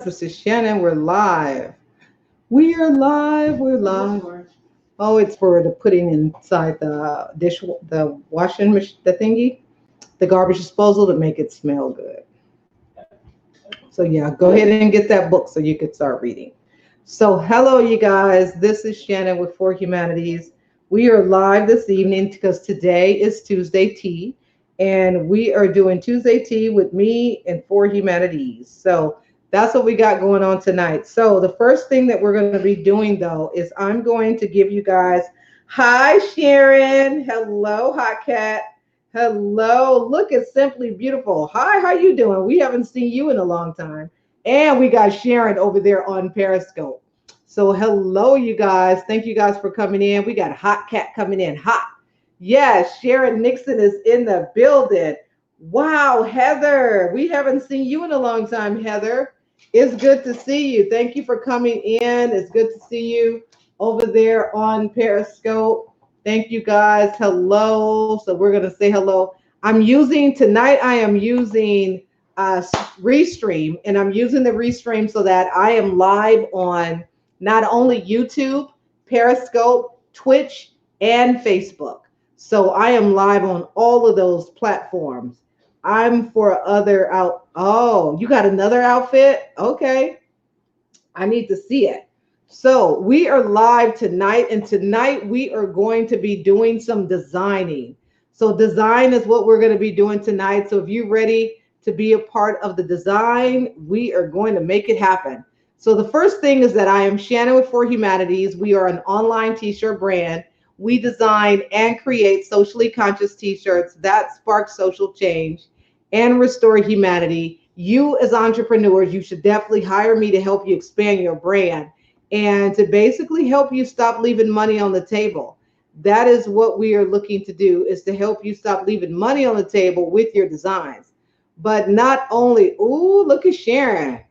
this is Shannon. We're live. We are live. We're live. Oh, it's for the putting inside the the washing machine, the thingy, the garbage disposal to make it smell good. So yeah, go ahead and get that book so you could start reading. So hello, you guys. This is Shannon with For Humanities. We are live this evening because today is Tuesday Tea, and we are doing Tuesday Tea with me and For Humanities. So that's what we got going on tonight. So the first thing that we're going to be doing though is I'm going to give you guys. Hi, Sharon. Hello, Hot Cat. Hello, look at Simply Beautiful. Hi, how you doing? We haven't seen you in a long time. And we got Sharon over there on Periscope. So hello, you guys. Thank you guys for coming in. We got Hot Cat coming in hot. Yes, Sharon Nixon is in the building. Wow, Heather. We haven't seen you in a long time, Heather. It's good to see you. Thank you for coming in. It's good to see you over there on Periscope. Thank you guys. Hello. So we're going to say hello. I am using Restream, and I'm using the Restream so that I am live on not only YouTube, Periscope, Twitch, and Facebook. So I am live on all of those platforms. I'm for other out. Oh, you got another outfit? Okay. I need to see it. So we are live tonight, and tonight we are going to be doing some designing. So design is what we're going to be doing tonight. So if you're ready to be a part of the design, we are going to make it happen. So the first thing is that I am Shannon with For Humanities. We are an online t-shirt brand. We design and create socially conscious t-shirts that spark social change and restore humanity. You as entrepreneurs, you should definitely hire me to help you expand your brand and to basically help you stop leaving money on the table. That is what we are looking to do, is to help you stop leaving money on the table with your designs. But not only, ooh, look at Sharon.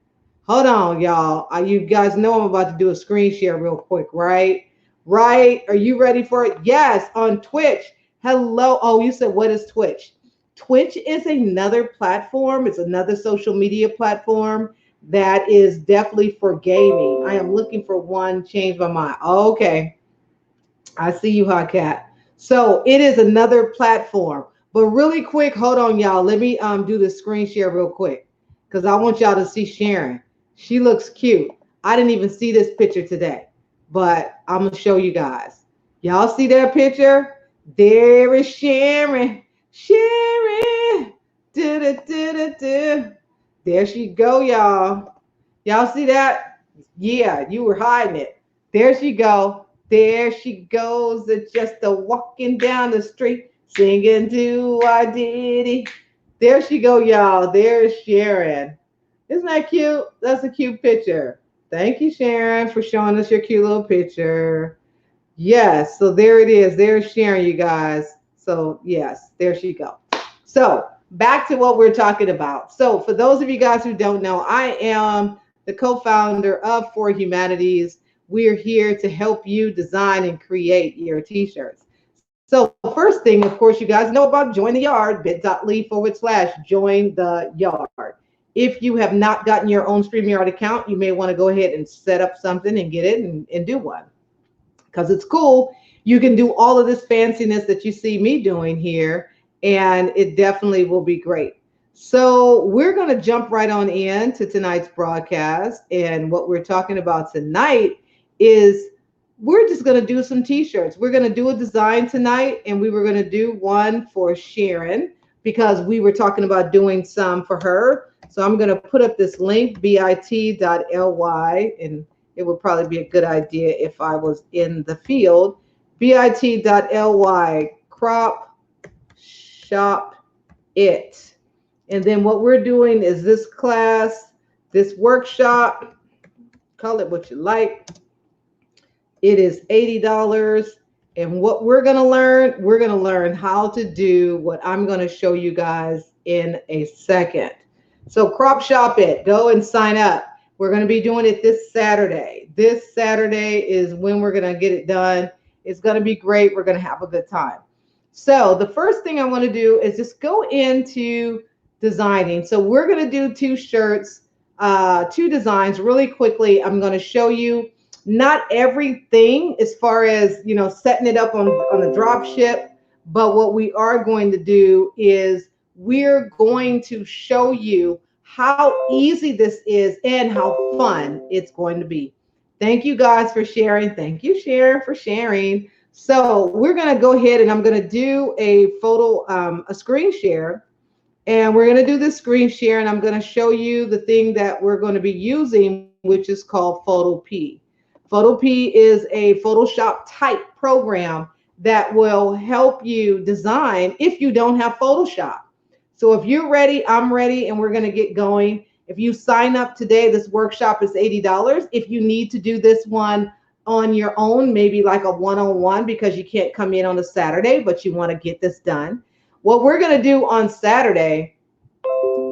Hold on, y'all. You guys know I'm about to do a screen share real quick, right? Right? Are you ready for it? Yes, on Twitch. Hello. Oh, you said, what is Twitch? Twitch is another platform. It's another social media platform that is definitely for gaming. I am looking for one. Change my mind. Okay. I see you, Hot Cat. So it is another platform. But really quick, hold on, y'all. Let me do the screen share real quick because I want y'all to see Sharon. She looks cute. I didn't even see this picture today, but I'm gonna show you guys. Y'all see that picture? There is Sharon. Sharon. Da-da-da-da-da. There she go, y'all. Y'all see that? Yeah, you were hiding it. There she go. There she goes, just a walking down the street, singing to our ditty. There she go, y'all. There's Sharon. Isn't that cute? That's a cute picture. Thank you, Sharon, for showing us your cute little picture. Yes, so there it is. There's Sharon, you guys. So yes, there she go. So back to what we're talking about. So for those of you guys who don't know, I am the co-founder of For Humanities. We're here to help you design and create your t-shirts. So first thing, of course, you guys know about Join the Yard, bit.ly/join the yard. If you have not gotten your own StreamYard account, you may want to go ahead and set up something and get it and do one, because it's cool. You can do all of this fanciness that you see me doing here, and it definitely will be great. So we're going to jump right on in to tonight's broadcast. And what we're talking about tonight is we're just going to do some t-shirts. We're going to do a design tonight, and we were going to do one for Sharon because we were talking about doing some for her. So I'm going to put up this link, bit.ly, and it would probably be a good idea if I was in the field. bit.ly, crop shop it. And then what we're doing is this class, this workshop, call it what you like. It is $80. And what we're going to learn how to do what I'm going to show you guys in a second. So crop shop it, go and sign up. We're going to be doing it this Saturday. This Saturday is when we're going to get it done. It's going to be great. We're going to have a good time. So the first thing I want to do is just go into designing. So we're going to do two shirts two designs really quickly. I'm going to show you not everything as far as, you know, setting it up on the drop ship, but what we are going to do is we're going to show you how easy this is and how fun it's going to be. Thank you guys for sharing. Thank you, Sharon, for sharing. So we're going to go ahead and I'm going to do a photo, a screen share. And we're going to do this screen share, and I'm going to show you the thing that we're going to be using, which is called PhotoP. PhotoP is a Photoshop type program that will help you design if you don't have Photoshop. So if you're ready, I'm ready, and we're going to get going. If you sign up today, this workshop is $80. If you need to do this one on your own, maybe like a one-on-one because you can't come in on a Saturday, but you want to get this done. What we're going to do on Saturday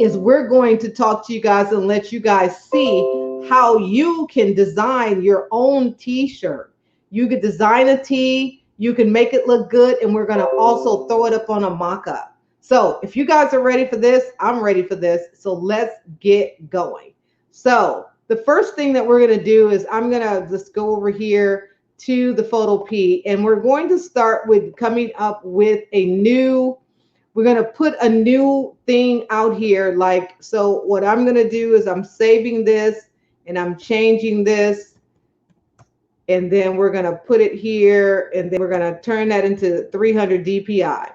is we're going to talk to you guys and let you guys see how you can design your own t-shirt. You could design a tee, you can make it look good, and we're going to also throw it up on a mock-up. So if you guys are ready for this, I'm ready for this. So let's get going. So the first thing that we're going to do is I'm going to just go over here to the PhotoP, and we're going to start with coming up with a new, we're going to put a new thing out here. Like, so what I'm going to do is I'm saving this and I'm changing this, and then we're going to put it here, and then we're going to turn that into 300 DPI.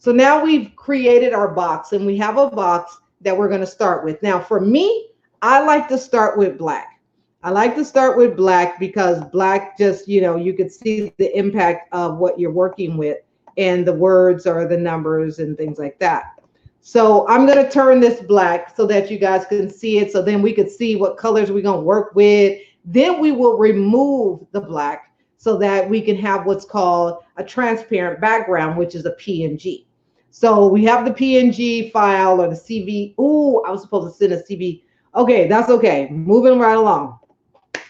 So now we've created our box, and we have a box that we're going to start with. Now for me, I like to start with black. I like to start with black because black just, you know, you could see the impact of what you're working with and the words or the numbers and things like that. So I'm going to turn this black so that you guys can see it. So then we could see what colors we're going to work with. Then we will remove the black so that we can have what's called a transparent background, which is a PNG. So we have the PNG file or the CV. Oh, I was supposed to send a CV. Okay, that's okay. Moving right along.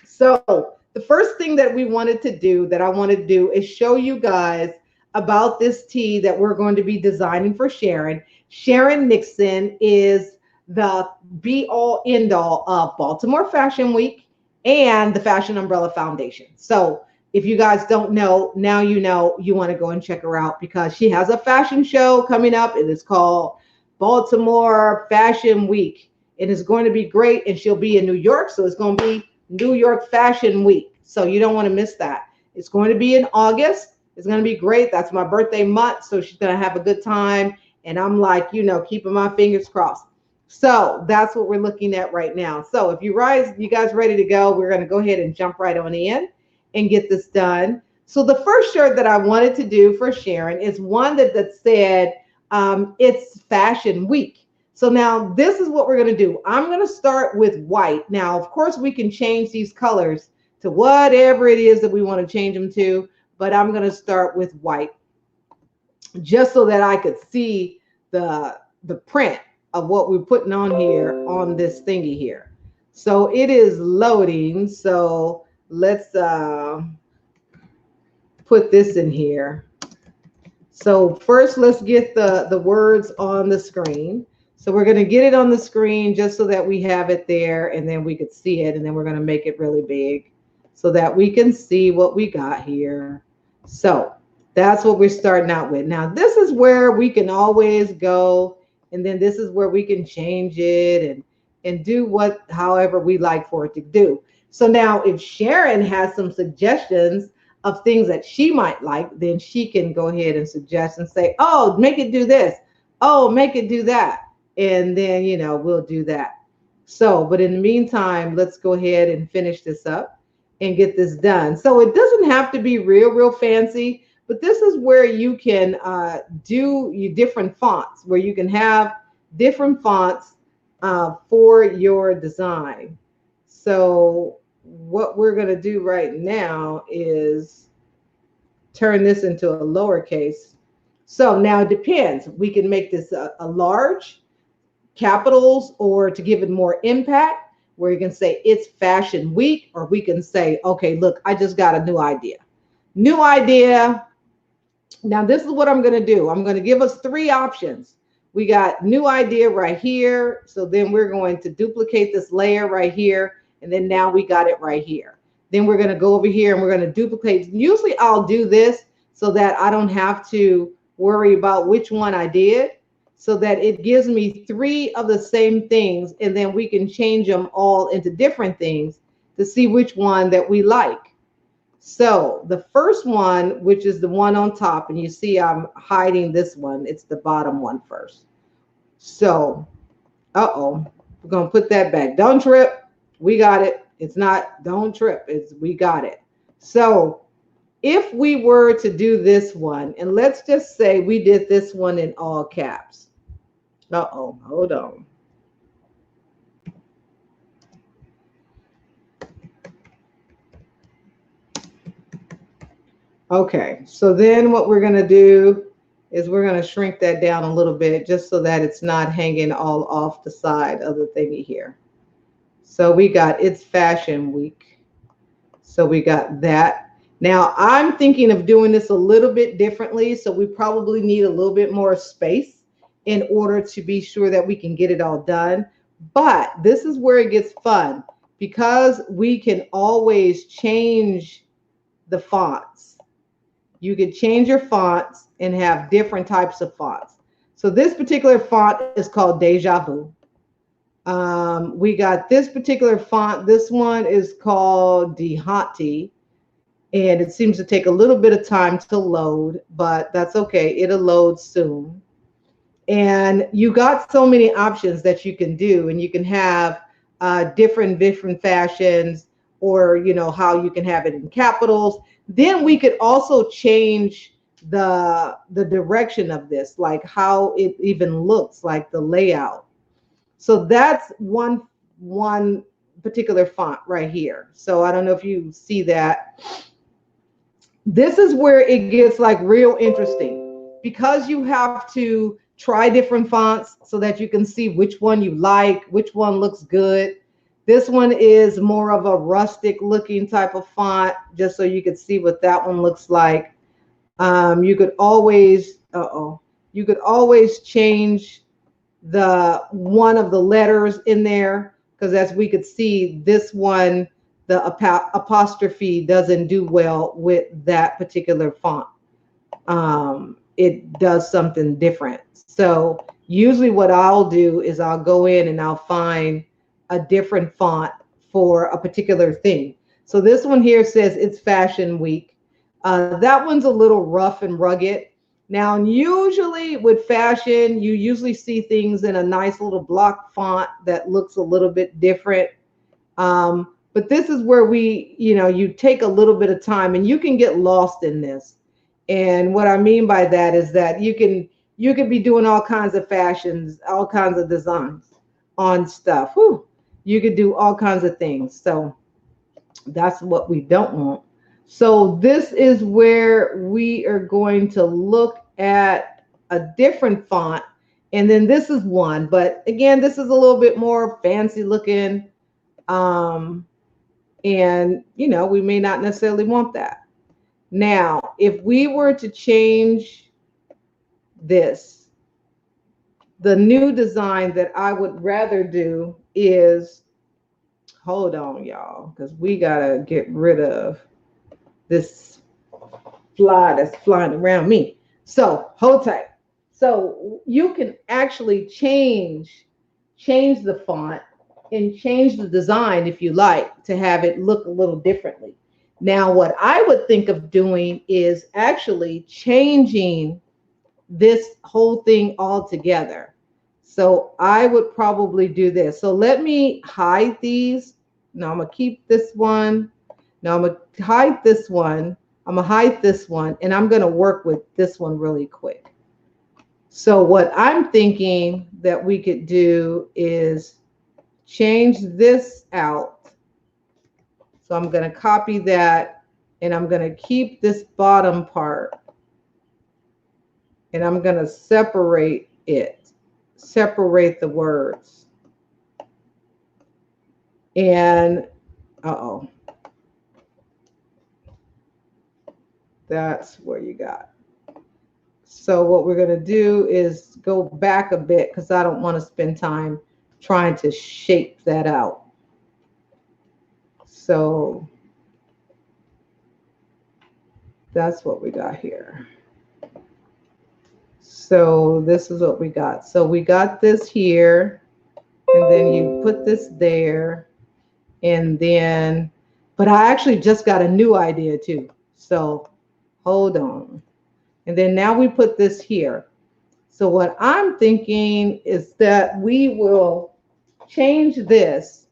So the first thing that we wanted to do, that I wanted to do, is show you guys about this tee that we're going to be designing for Sharon. Sharon Nixon is the be-all, end-all of Baltimore Fashion Week and the Fashion Umbrella Foundation. So if you guys don't know, now you know. You want to go and check her out because she has a fashion show coming up. It is called Baltimore Fashion Week. It is going to be great, and she'll be in New York, so it's going to be New York Fashion Week. So you don't want to miss that. It's going to be in August. It's going to be great. That's my birthday month, so she's going to have a good time. And I'm like, you know, keeping my fingers crossed. So that's what we're looking at right now. So if you guys ready to go, we're going to go ahead and jump right on in and get this done. So the first shirt that I wanted to do for Sharon is one that said it's Fashion Week. So now this is what we're going to do. I'm going to start with white. Now, of course, we can change these colors to whatever it is that we want to change them to, but I'm going to start with white just so that I could see the print of what we're putting on here on this thingy here. So it is loading. So let's put this in here. So first, let's get the words on the screen. So we're going to get it on the screen just so that we have it there, and then we could see it, and then we're going to make it really big so that we can see what we got here. So that's what we're starting out with. Now, this is where we can always go, and then this is where we can change it and do however we like for it to do. So now if Sharon has some suggestions of things that she might like, then she can go ahead and suggest and say, oh, make it do this. Oh, make it do that. And then, you know, we'll do that. So, but in the meantime, let's go ahead and finish this up and get this done. So it doesn't have to be real fancy, but this is where you can do your different fonts, where you can have different fonts for your design. So what we're going to do right now is turn this into a lowercase. So now it depends. We can make this a large, capitals, or to give it more impact, where you can say it's Fashion Week, or we can say, okay, look, I just got a new idea. New idea. Now this is what I'm going to do. I'm going to give us three options. We got new idea right here. So then we're going to duplicate this layer right here. And then now we got it right here. Then we're going to go over here and we're going to duplicate. Usually I'll do this so that I don't have to worry about which one I did, so that it gives me 3 of the same things, and then we can change them all into different things to see which one that we like. So the first one, which is the one on top, and you see I'm hiding this one, it's the bottom one first. So, we're going to put that back. Don't trip. We got it. It's not, don't trip. It's, we got it. So if we were to do this one, and let's just say we did this one in all caps. Hold on. Okay, so then what we're going to do is we're going to shrink that down a little bit just so that it's not hanging all off the side of the thingy here. So we got it's fashion week. So we got that. Now I'm thinking of doing this a little bit differently. So we probably need a little bit more space in order to be sure that we can get it all done. But this is where it gets fun, because we can always change the fonts. You could change your fonts and have different types of fonts. So this particular font is called Deja Vu. We got this particular font. This one is called Dehanti, and it seems to take a little bit of time to load, but that's okay. It'll load soon. And you got so many options that you can do, and you can have different fashions, or how you can have it in capitals. Then we could also change the direction of this, like how it even looks, like the layout. So that's one particular font right here. So I don't know if you see that. This is where it gets like real interesting, because you have to try different fonts so that you can see which one you like, which one looks good. This one is more of a rustic looking type of font, just so you could see what that one looks like. You could always, you could always change the one of the letters in there, because as we could see, this one, the apostrophe doesn't do well with that particular font. It does something different. So usually what I'll do is I'll go in and I'll find a different font for a particular thing. So this one here says it's fashion week. That one's a little rough and rugged. Now, usually with fashion, you usually see things in a nice little block font that looks a little bit different. But this is where you take a little bit of time, and you can get lost in this. And what I mean by that is that you could be doing all kinds of fashions, all kinds of designs on stuff. Whew. You could do all kinds of things. So that's what we don't want. So this is where we are going to look at a different font. And then this is one. But again, this is a little bit more fancy looking. And, we may not necessarily want that. Now, if we were to change this, the new design that I would rather do is, hold on, y'all, because we got to get rid of this fly that's flying around me. So hold tight. So you can actually change the font and change the design if you like, to have it look a little differently. Now, what I would think of doing is actually changing this whole thing altogether. So I would probably do this. So let me hide these. Now I'm going to keep this one. Now I'm going to hide this one. I'm going to hide this one, and I'm going to work with this one really quick. So what I'm thinking that we could do is change this out. So I'm going to copy that, and I'm going to keep this bottom part, and I'm going to separate it, separate the words. And, that's where you got. So what we're going to do is go back a bit because I don't want to spend time trying to shape that out. So that's what we got here. So this is what we got. So we got this here, and then you put this there, and then, but I actually just got a new idea too. So hold on. And then now we put this here. So what I'm thinking is that we will change this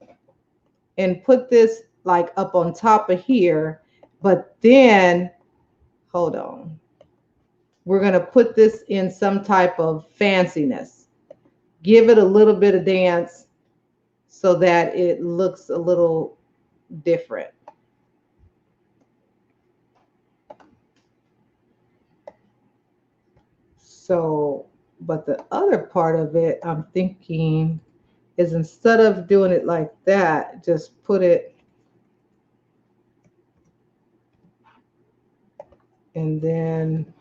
and put this like up on top of here, but then, hold on. We're going to put this in some type of fanciness. Give it a little bit of dance so that it looks a little different. So, but the other part of it, I'm thinking, is instead of doing it like that, just put it, and then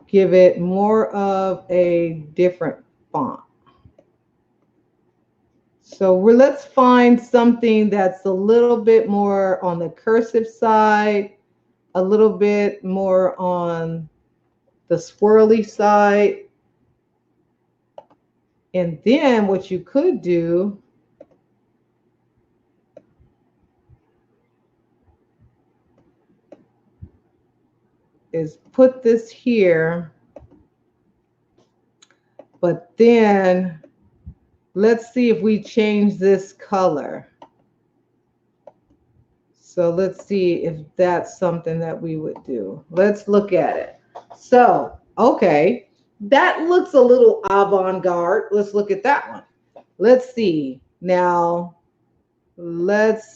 give it more of a different font. So let's find something that's a little bit more on the cursive side, a little bit more on the swirly side. And then what you could do is put this here, but then let's see if we change this color. So let's see if that's something that we would do. Let's look at it. So, okay, that looks a little avant-garde. Let's look at that one. Let's see. Now, let's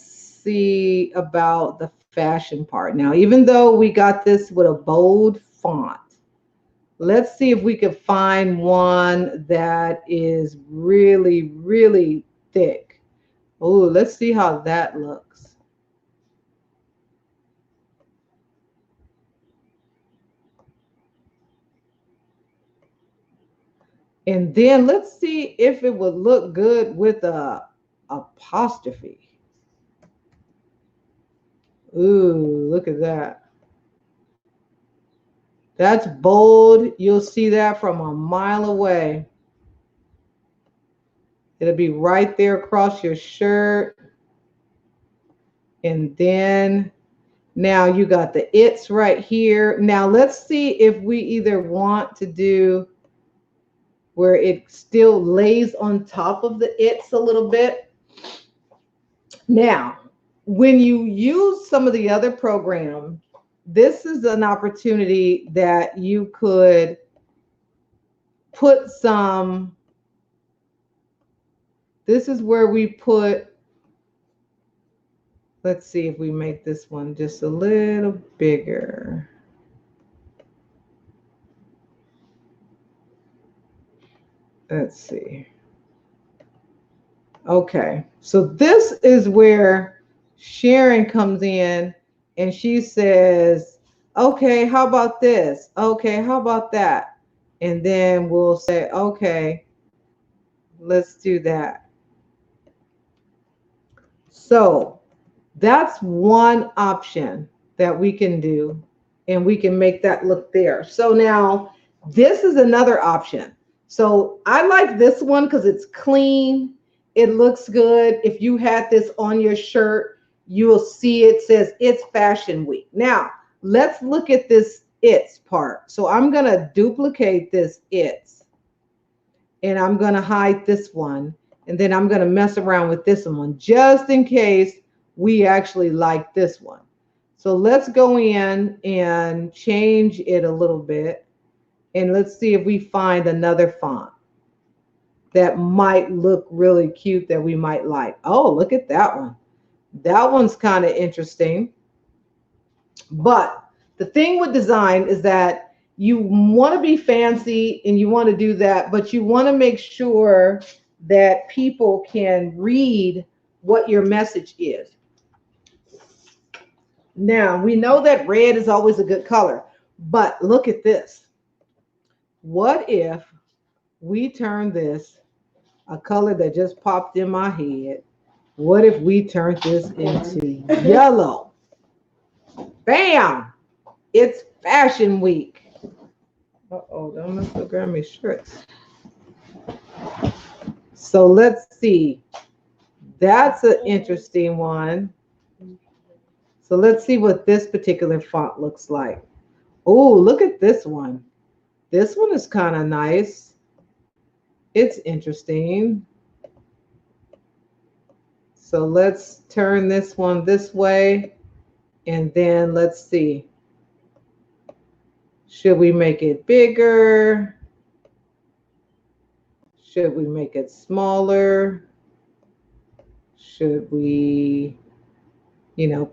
see about the fashion part. Now, even though we got this with a bold font, let's see if we could find one that is really, really thick. Oh, let's see how that looks. And then let's see if it would look good with a apostrophe. Ooh, look at that. That's bold. You'll see that from a mile away. It'll be right there across your shirt. And then now you got the it's right here. Now let's see if we either want to do where it still lays on top of the it's a little bit. Now, when you use some of the other programs, this is an opportunity that you could put some, this is where we put, let's see if we make this one just a little bigger. Let's see. Okay, so this is where Sharon comes in and she says, okay, how about this? Okay, how about that? And then we'll say, okay, let's do that. So that's one option that we can do, and we can make that look there. So now this is another option. So I like this one because it's clean. It looks good. If you had this on your shirt, you will see it says it's Fashion Week. Now, let's look at this it's part. So I'm going to duplicate this it's, and I'm going to hide this one. And then I'm going to mess around with this one just in case we actually like this one. So let's go in and change it a little bit. And let's see if we find another font that might look really cute that we might like. Oh, look at that one. That one's kind of interesting. But the thing with design is that you want to be fancy and you want to do that, but you want to make sure that people can read what your message is. Now, we know that red is always a good color, but look at this. What if we turn this, a color that just popped in my head, what if we turned this into yellow? Bam! It's fashion week. Uh-oh, don't mess with Grammy's shirts. So let's see. That's an interesting one. So let's see what this particular font looks like. Oh, look at this one. This one is kind of nice. It's interesting. So let's turn this one this way. And then let's see. Should we make it bigger? Should we make it smaller? Should we,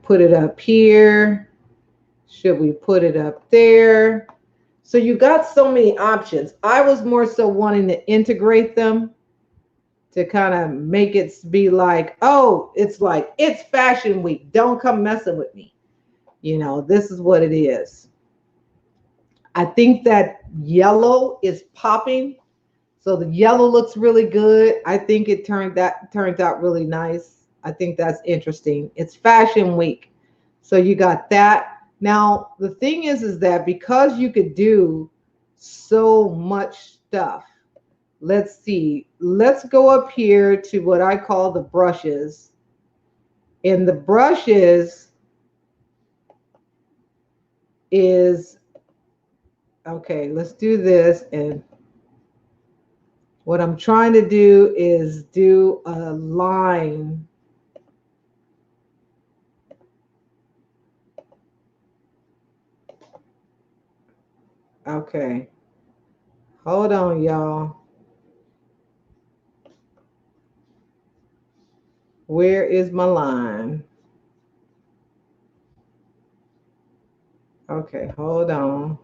put it up here? Should we put it up there? So you got so many options. I was more so wanting to integrate them to kind of make it be like, oh, it's fashion week. Don't come messing with me. This is what it is. I think that yellow is popping. So the yellow looks really good. I think it turned out really nice. I think that's interesting. It's fashion week. So you got that. Now, the thing is that because you could do so much stuff, let's see. Let's go up here to what I call the brushes. And the brushes is, okay, let's do this. And what I'm trying to do is do a line. Okay. Hold on, y'all. Where is my line? Okay, hold on.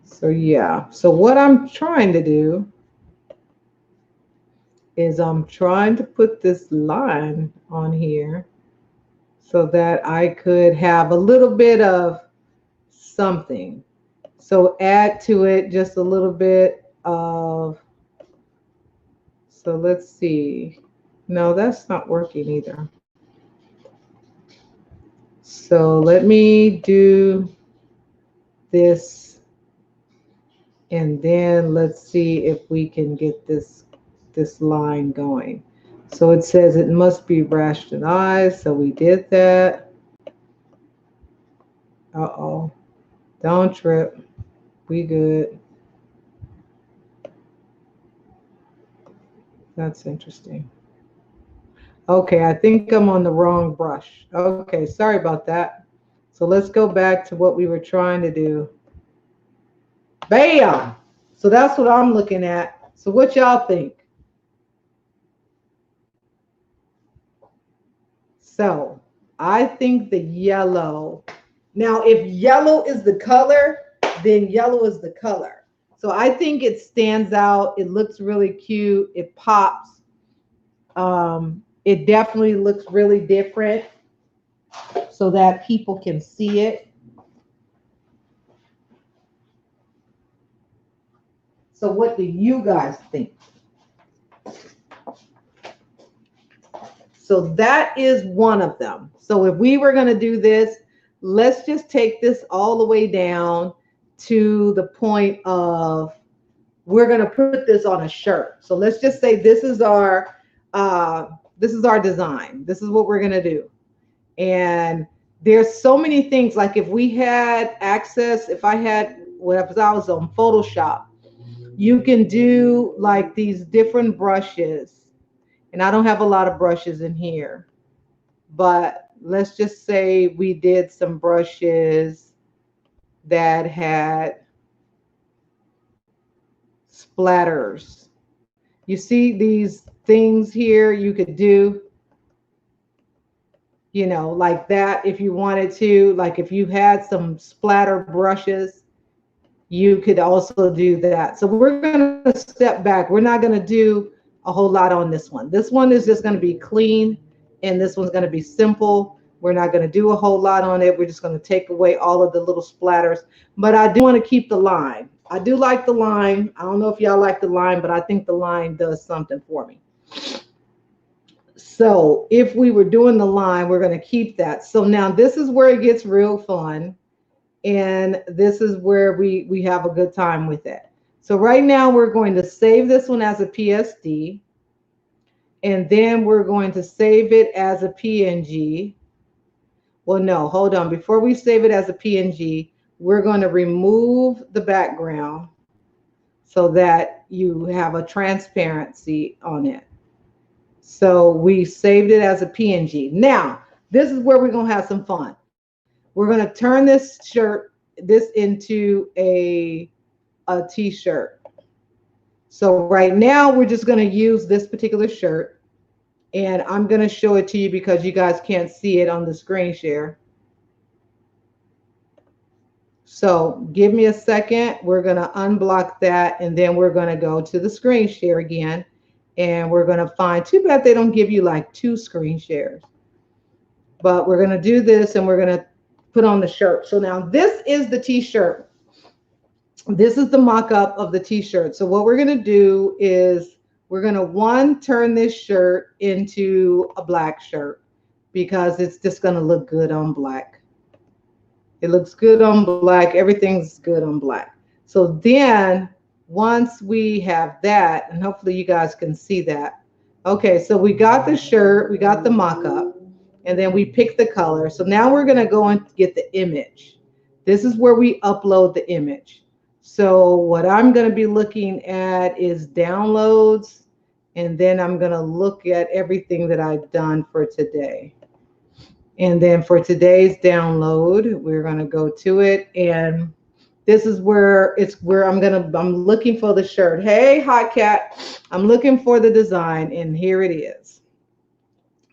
So yeah, so what I'm trying to do is I'm trying to put this line on here so that I could have a little bit of something. So add to it just a little bit of, so let's see. No, that's not working either. So let me do this, and then let's see if we can get this line going. So it says it must be rationalized, so we did that. Uh-oh, don't trip, we good. That's interesting. Okay, I think I'm on the wrong brush. Okay, sorry about that. So let's go back to what we were trying to do. Bam! So that's what I'm looking at. So what y'all think? So I think the yellow. Now, if yellow is the color, then yellow is the color. So I think it stands out. It looks really cute. It pops. It definitely looks really different so that people can see it. So what do you guys think? So that is one of them. So if we were going to do this, let's just take this all the way down to the point of we're going to put this on a shirt. So let's just say this is our design. This is what we're going to do. And there's so many things. Like if we had access, if I had, if I was on Photoshop, you can do like these different brushes. And I don't have a lot of brushes in here, but let's just say we did some brushes that had splatters. You see these things here you could do, like that if you wanted to, like if you had some splatter brushes, you could also do that. So we're going to step back. We're not going to do a whole lot on this one. This one is just going to be clean, and this one's going to be simple. We're not going to do a whole lot on it. We're just going to take away all of the little splatters. But I do want to keep the line. I do like the line. I don't know if y'all like the line, but I think the line does something for me. So if we were doing the line, we're going to keep that. So now this is where it gets real fun. And this is where we have a good time with it. So right now we're going to save this one as a PSD. And then we're going to save it as a PNG. Well, no, hold on. Before we save it as a PNG, we're going to remove the background so that you have a transparency on it. So we saved it as a PNG. Now, this is where we're going to have some fun. We're going to turn this into a t-shirt. So right now we're just going to use this particular shirt, and I'm going to show it to you because you guys can't see it on the screen share. So give me a second. We're going to unblock that, and then we're going to go to the screen share again, and we're going to find, too bad they don't give you like 2 screen shares, but we're going to do this, and we're going to put on the shirt. So now this is the t-shirt. This is the mock-up of the t-shirt. So what we're going to do is we're going to turn this shirt into a black shirt because it's just going to look good on black. It looks good on black. Everything's good on black. So then once we have that, and hopefully you guys can see that. Okay, so we got the shirt, we got the mock-up, and then we pick the color. So now we're going to go and get the image. This is where we upload the image. So what I'm going to be looking at is downloads, and then I'm going to look at everything that I've done for today. And then for today's download, we're going to go to it, and this is where I'm looking for the shirt. Hey, Hot Cat, I'm looking for the design, and here it is.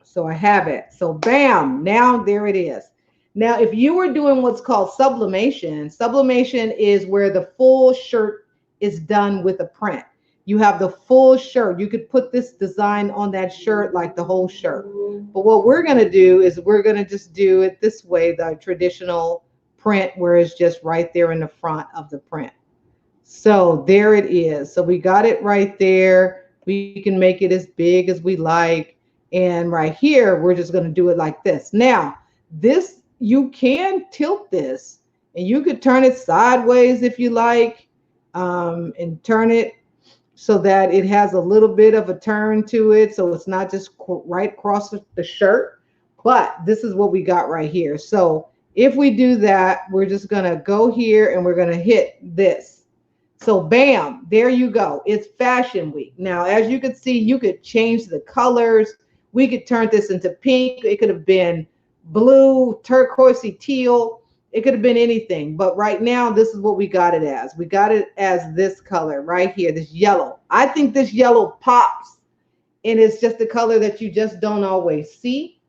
So I have it. So bam, now there it is. Now, if you were doing what's called sublimation, sublimation is where the full shirt is done with a print. You have the full shirt. You could put this design on that shirt, like the whole shirt. But what we're going to do is we're going to just do it this way, the traditional print, where it's just right there in the front of the print. So there it is. So we got it right there. We can make it as big as we like. And right here, we're just going to do it like this. Now, this, you can tilt this, and you could turn it sideways if you like, and turn it so that it has a little bit of a turn to it, so it's not just right across the shirt. But this is what we got right here. So if we do that, we're just going to go here, and we're going to hit this. So bam, there you go. It's Fashion Week. Now, as you can see, you could change the colors. We could turn this into pink. It could have been blue, turquoisey, teal. It could have been anything. But right now, this is what we got it as. We got it as this color right here, this yellow. I think this yellow pops, and it's just the color that you just don't always see.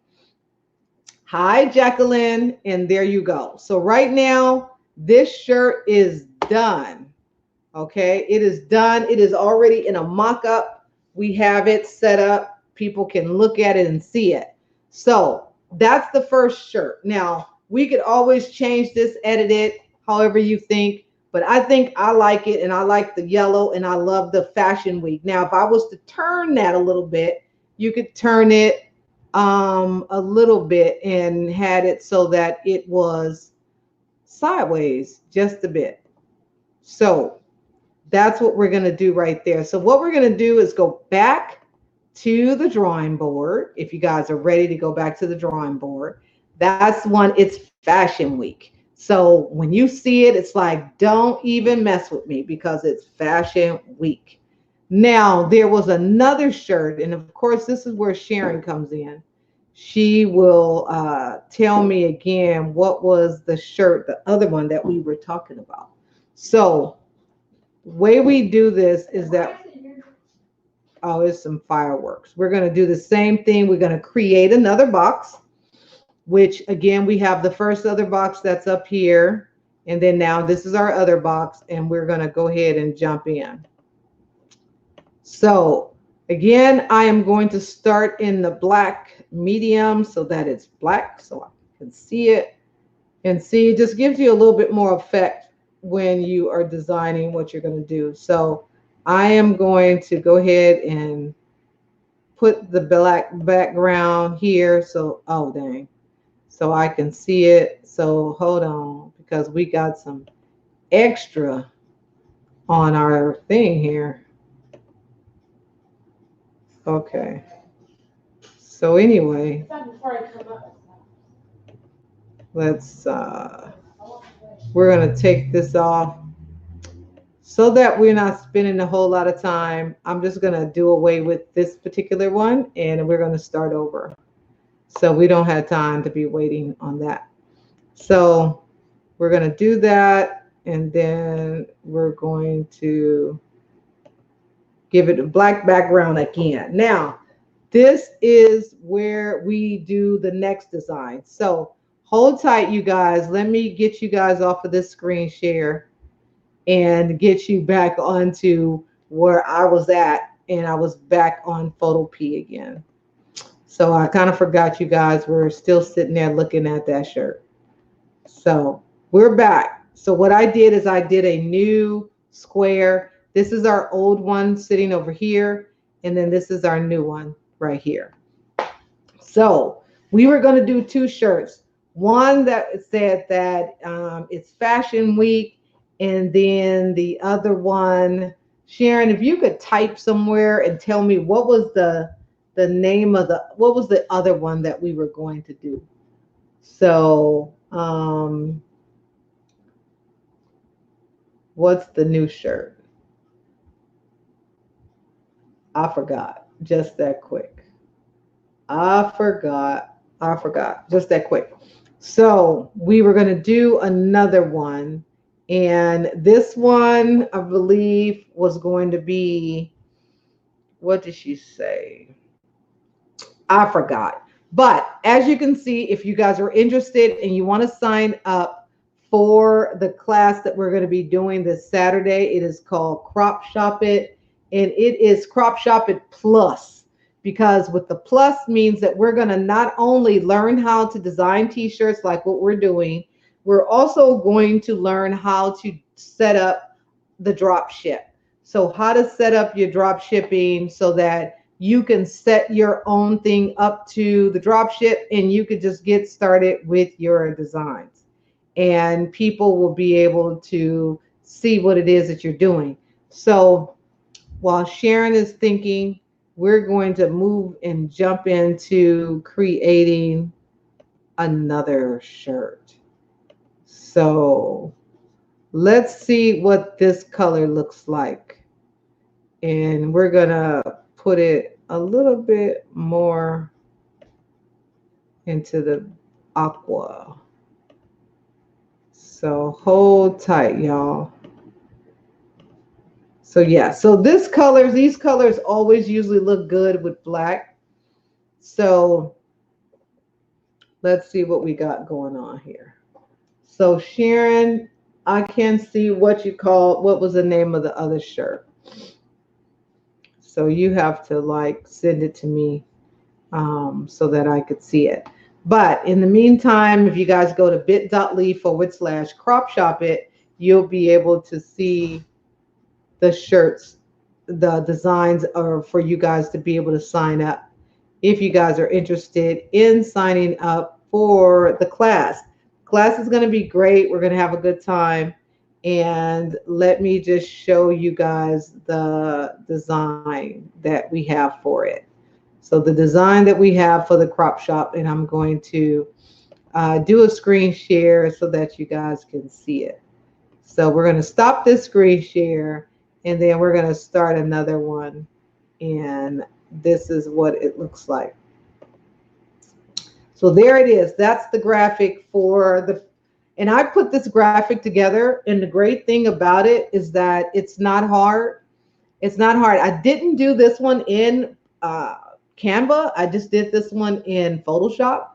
Hi, Jacqueline. And there you go. So right now, this shirt is done. Okay, it is done. It is already in a mock-up. We have it set up. People can look at it and see it. So that's the first shirt. Now, we could always change this, edit it, however you think. But I think I like it, and I like the yellow, and I love the Fashion Week. Now, if I was to turn that a little bit, you could turn it a little bit and had it so that it was sideways just a bit. So that's what we're going to do right there. So what we're going to do is go back to the drawing board. If you guys are ready to go back to the drawing board, that's one. It's Fashion Week. So when you see it, it's like, don't even mess with me because it's Fashion Week. Now, there was another shirt, and of course, this is where Sharon comes in. She will tell me again what was the shirt, the other one that we were talking about. So the way we do this is that, oh, it's some fireworks. We're going to do the same thing. We're going to create another box, which again, we have the first other box that's up here. And then now this is our other box, and we're going to go ahead and jump in. So again, I am going to start in the black medium so that it's black so I can see it. And see, it just gives you a little bit more effect when you are designing what you're going to do. So I am going to go ahead and put the black background here. So, oh dang. So I can see it. So hold on, because we got some extra on our thing here. Okay. So anyway, let's we're gonna take this off so that we're not spending a whole lot of time. I'm just gonna do away with this particular one, and we're gonna start over. So we don't have time to be waiting on that. So we're gonna do that, and then we're going to give it a black background again. Now, this is where we do the next design. So hold tight, you guys. Let me get you guys off of this screen share and get you back onto where I was at. And I was back on Photo P again. So I kind of forgot you guys were still sitting there looking at that shirt. So we're back. So what I did is I did a new square. This is our old one sitting over here. And then this is our new one right here. So we were going to do two shirts. One that said that it's Fashion Week. And then the other one, Sharon, if you could type somewhere and tell me what was the name of what was the other one that we were going to do. So what's the new shirt? I forgot just that quick. I forgot just that quick. So we were going to do another one. And this one, I believe, was going to be, what did she say? I forgot. But as you can see, if you guys are interested and you want to sign up for the class that we're going to be doing this Saturday, it is called Crop Shop It. And it is Crop Shop It Plus, because with the plus means that we're going to not only learn how to design t-shirts like what we're doing, we're also going to learn how to set up the drop ship. So how to set up your drop shipping so that you can set your own thing up to the drop ship and you could just get started with your designs. And people will be able to see what it is that you're doing. So while Sharon is thinking, we're going to move and jump into creating another shirt. So let's see what this color looks like. And we're going to put it a little bit more into the aqua. So hold tight, y'all. So yeah, so these colors always usually look good with black. So let's see what we got going on here. So Sharon, I can see what was the name of the other shirt. So you have to like send it to me so that I could see it. But in the meantime, if you guys go to bit.ly/crop shop it, you'll be able to see the shirts, the designs are for you guys to be able to sign up if you guys are interested in signing up for the class. Class is going to be great. We're going to have a good time. And let me just show you guys the design that we have for it. So the design that we have for the crop shop, and I'm going to do a screen share so that you guys can see it. So we're going to stop this screen share, and then we're going to start another one. And this is what it looks like. So there it is. That's the graphic for the, and I put this graphic together. And the great thing about it is that it's not hard. It's not hard. I didn't do this one in Canva. I just did this one in Photoshop.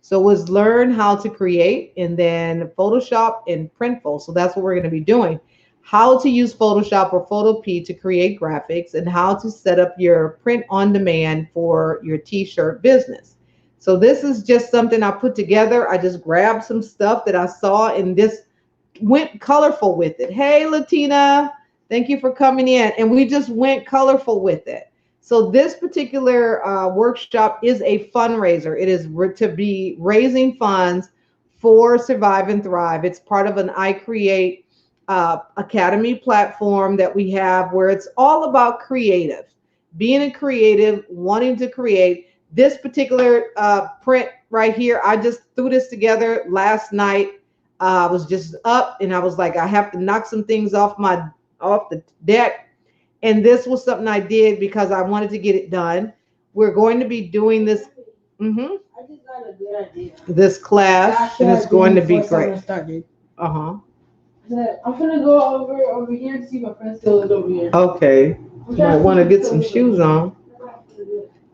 So it was learn how to create and then Photoshop and Printful. So that's what we're going to be doing. How to use Photoshop or Photopea to create graphics and how to set up your print on demand for your t-shirt business. So this is just something I put together. I just grabbed some stuff that I saw and this went colorful with it. Hey, Latina, thank you for coming in. And we just went colorful with it. So this particular workshop is a fundraiser. It is to be raising funds for Survive and Thrive. It's part of an I Create Academy platform that we have where it's all about creative, being a creative, wanting to create. This particular print right here, I just threw this together last night. I was just up and I was like, I have to knock some things off the deck. And this was something I did because I wanted to get it done. We're going to be doing this. Mm-hmm. I just got a good idea. This class, and it's going to be great. Uh huh. I'm gonna go over here to see my friend still is over here. Okay. You might want to get some shoes on.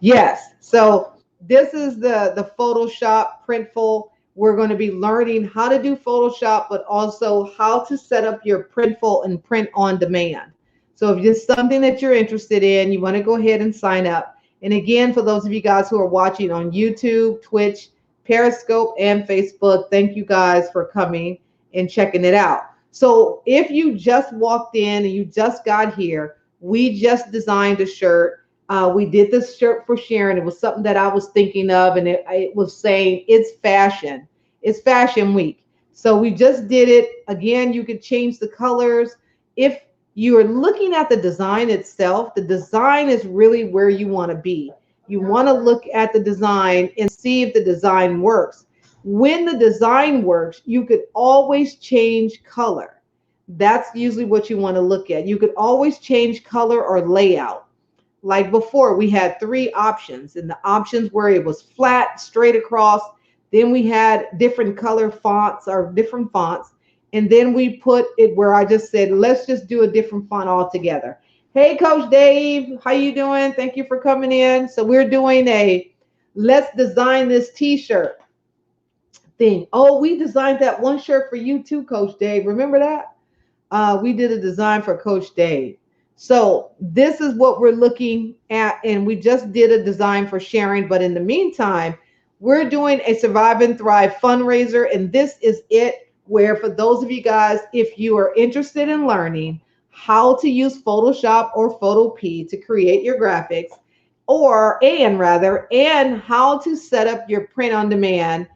Yes. So this is the Photoshop Printful. We're going to be learning how to do Photoshop, but also how to set up your Printful and print on demand. So if it's something that you're interested in, you want to go ahead and sign up. And again, for those of you guys who are watching on YouTube, Twitch, Periscope, and Facebook, thank you guys for coming and checking it out. So if you just walked in and you just got here, we just designed a shirt. We did this shirt for Sharon. It was something that I was thinking of, and it was saying it's fashion. It's fashion week. So we just did it. Again, you could change the colors. If you are looking at the design itself, the design is really where you want to be. You want to look at the design and see if the design works. When the design works, you could always change color. That's usually what you want to look at. You could always change color or layout. Like before, we had three options, and the options where it was flat, straight across. Then we had different color fonts or different fonts. And then we put it where I just said, let's just do a different font altogether. Hey, Coach Dave, how you doing? Thank you for coming in. So we're doing a let's design this t-shirt thing. Oh, we designed that one shirt for you too, Coach Dave. Remember that? We did a design for Coach Dave. So this is what we're looking at, and we just did a design for Sharon. But in the meantime, we're doing a Survive and Thrive fundraiser, and this is it. Where for those of you guys, if you are interested in learning how to use Photoshop or Photopea to create your graphics, and how to set up your print on demand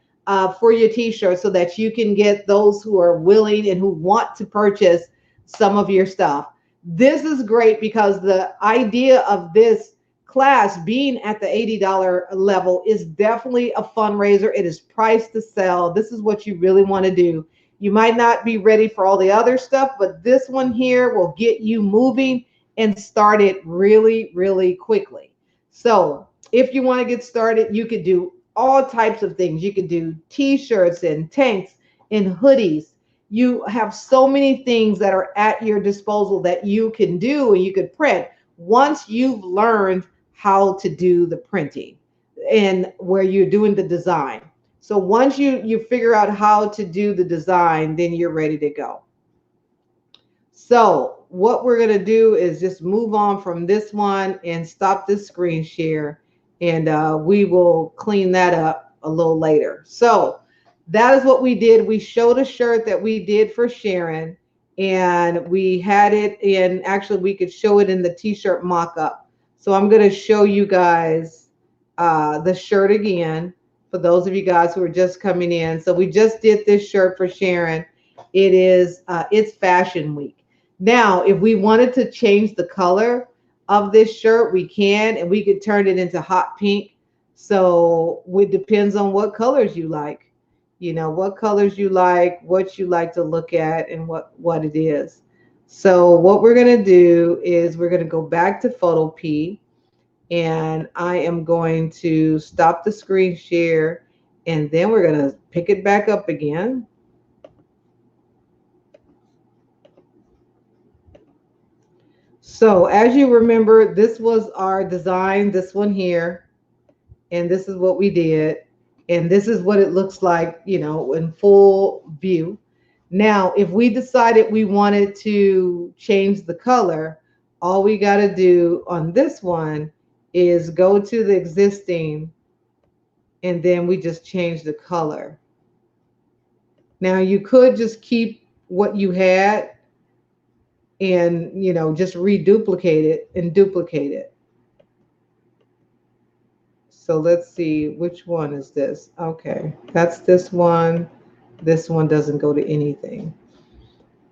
for your t-shirt so that you can get those who are willing and who want to purchase some of your stuff. This is great because the idea of this class being at the $80 level is definitely a fundraiser. It is priced to sell. This is what you really want to do. You might not be ready for all the other stuff, but this one here will get you moving and started really, really quickly. So if you want to get started, you could do all types of things. You could do t-shirts and tanks and hoodies. You have so many things that are at your disposal that you can do and you could print once you've learned how to do the printing and where you're doing the design. So once you figure out how to do the design, then you're ready to go. So what we're going to do is just move on from this one and stop this screen share, and we will clean that up a little later. So that is what we did. We showed a shirt that we did for Sharon, and we had it in, actually we could show it in the t-shirt mock-up. So I'm going to show you guys the shirt again for those of you guys who are just coming in. So we just did this shirt for Sharon. It is it's fashion week. Now, if we wanted to change the color of this shirt, we can, and we could turn it into hot pink. So it depends on what colors you like, you know, what colors you like, what you like to look at, and what it is. So what we're going to do is we're going to go back to Photopea, and I am going to stop the screen share, and then we're going to pick it back up again. So as you remember, this was our design, this one here, and this is what we did. And this is what it looks like, you know, in full view. Now, if we decided we wanted to change the color, all we got to do on this one is go to the existing, and then we just change the color. Now, you could just keep what you had and, you know, just reduplicate it and duplicate it. So let's see, which one is this? Okay, that's this one. This one doesn't go to anything.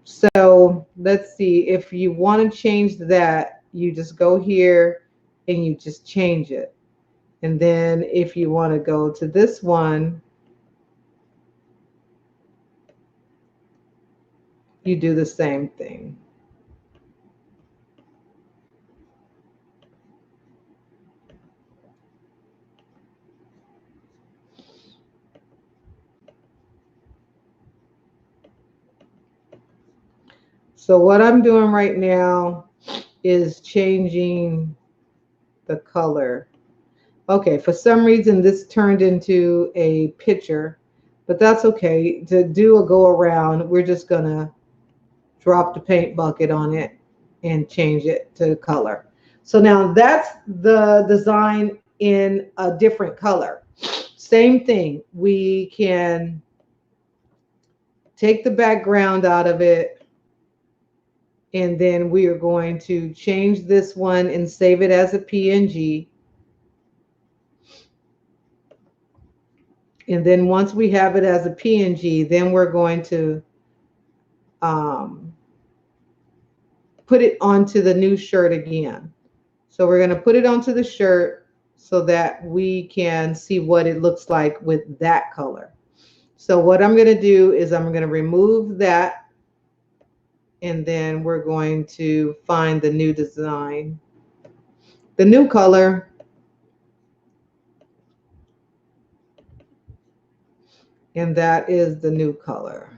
So let's see, if you want to change that, you just go here and you just change it. And then if you want to go to this one, you do the same thing. So what I'm doing right now is changing the color. Okay, for some reason this turned into a picture, but that's okay. To do a go around, we're just gonna drop the paint bucket on it and change it to color. So now that's the design in a different color. Same thing, we can take the background out of it, and then we are going to change this one and save it as a PNG. And then once we have it as a PNG, then we're going to um, put it onto the new shirt again. So we're going to put it onto the shirt so that we can see what it looks like with that color. So what I'm going to do is I'm going to remove that, and then we're going to find the new design, the new color. And that is the new color.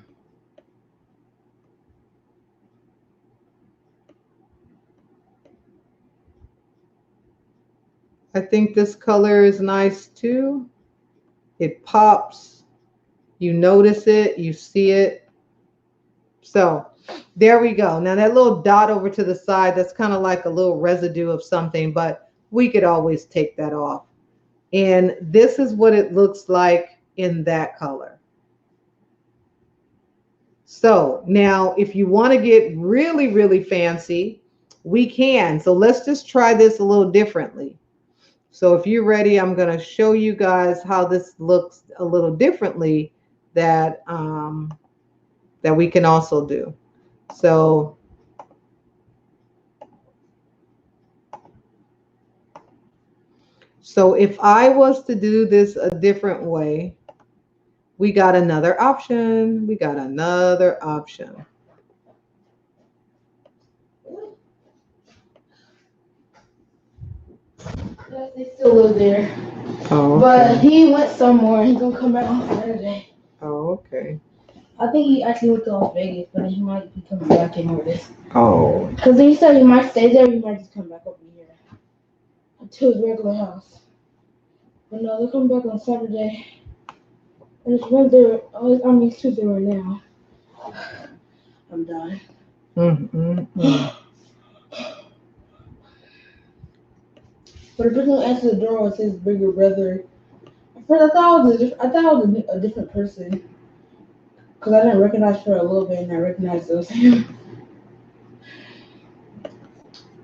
I think this color is nice too. It pops. You notice it, you see it. So there we go. Now that little dot over to the side, that's kind of like a little residue of something, but we could always take that off. And this is what it looks like in that color. So now if you want to get really, really fancy, we can. So let's just try this a little differently. So if you're ready, I'm going to show you guys how this looks a little differently that that we can also do. So if I was to do this a different way, we got another option. We got another option. They still live there. Oh, okay. But he went somewhere. He's gonna come back on Saturday. Oh, okay. I think he actually went to Las Vegas, but he might be coming back in with this. Oh. Because he said he might stay there, he might just come back over here to his regular house. But no, they're coming back on Saturday. And it's Wednesday. I mean, it's Tuesday right now. I'm dying. But the person who answered the door was his bigger brother. At first, I thought it was a different person. Because I didn't recognize for a little bit, and I recognized it was him.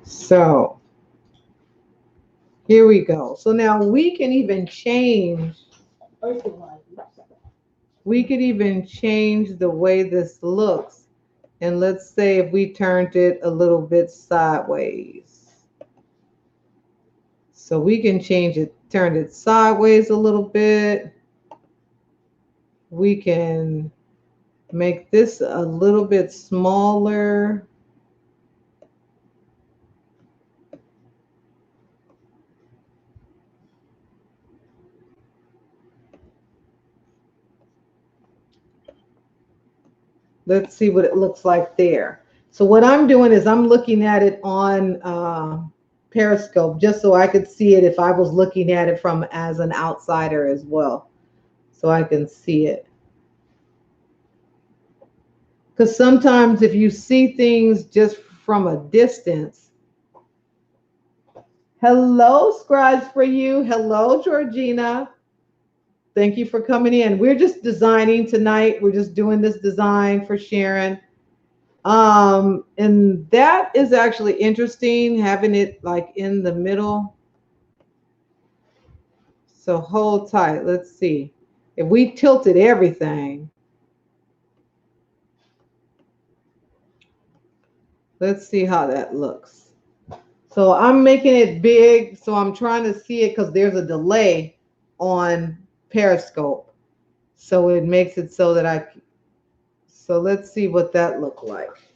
So here we go. So now we can even change. We could even change the way this looks. And let's say if we turned it a little bit sideways. So we can change it, turn it sideways a little bit. We can make this a little bit smaller. Let's see what it looks like there. So what I'm doing is I'm looking at it on Periscope just so I could see it if I was looking at it from as an outsider as well. so I can see it. Because sometimes if you see things just from a distance, hello, Scribes for You. Hello, Georgina. Thank you for coming in. We're just designing tonight. We're just doing this design for Sharon. And that is actually interesting, having it like in the middle. So hold tight. Let's see. If we tilted everything, let's see how that looks. So I'm making it big. So I'm trying to see it because there's a delay on Periscope. So it makes it so that so let's see what that look like.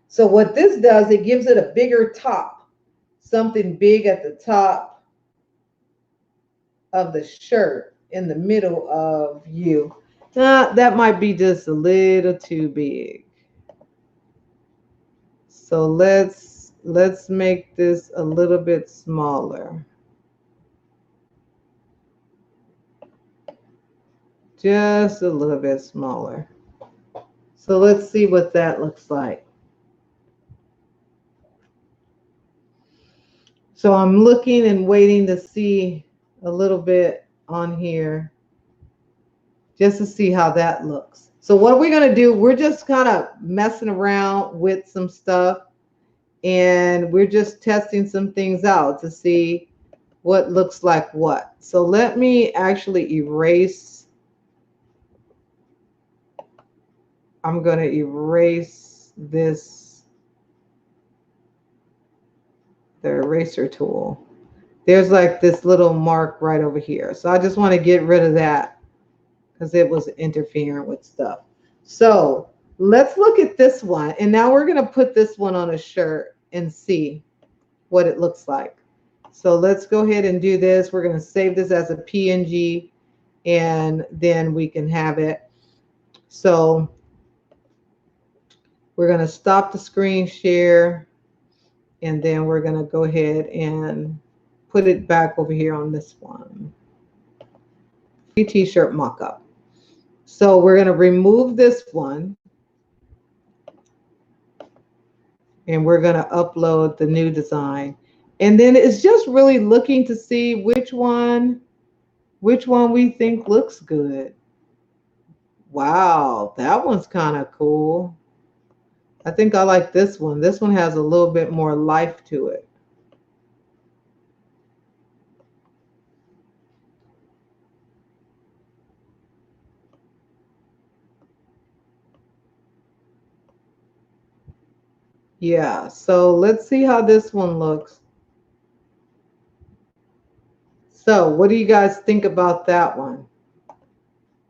So what this does, it gives it a bigger top, something big at the top of the shirt in the middle of you. That might be just a little too big. So let's make this a little bit smaller. Just a little bit smaller. So let's see what that looks like. So I'm looking and waiting to see a little bit on here just to see how that looks. So what we're going to do, we're just kind of messing around with some stuff, and we're just testing some things out to see what looks like what. So let me actually erase. I'm going to erase this, the eraser tool. There's like this little mark right over here. So I just want to get rid of that because it was interfering with stuff. So let's look at this one. And now we're going to put this one on a shirt and see what it looks like. So let's go ahead and do this. We're going to save this as a PNG, and then we can have it. So we're going to stop the screen share, and then we're going to go ahead and put it back over here on this one. Free t-shirt mock-up. So we're going to remove this one, and we're going to upload the new design. And then it's just really looking to see which one we think looks good. Wow, that one's kind of cool. I think I like this one. This one has a little bit more life to it. Yeah, so let's see how this one looks. So what do you guys think about that one?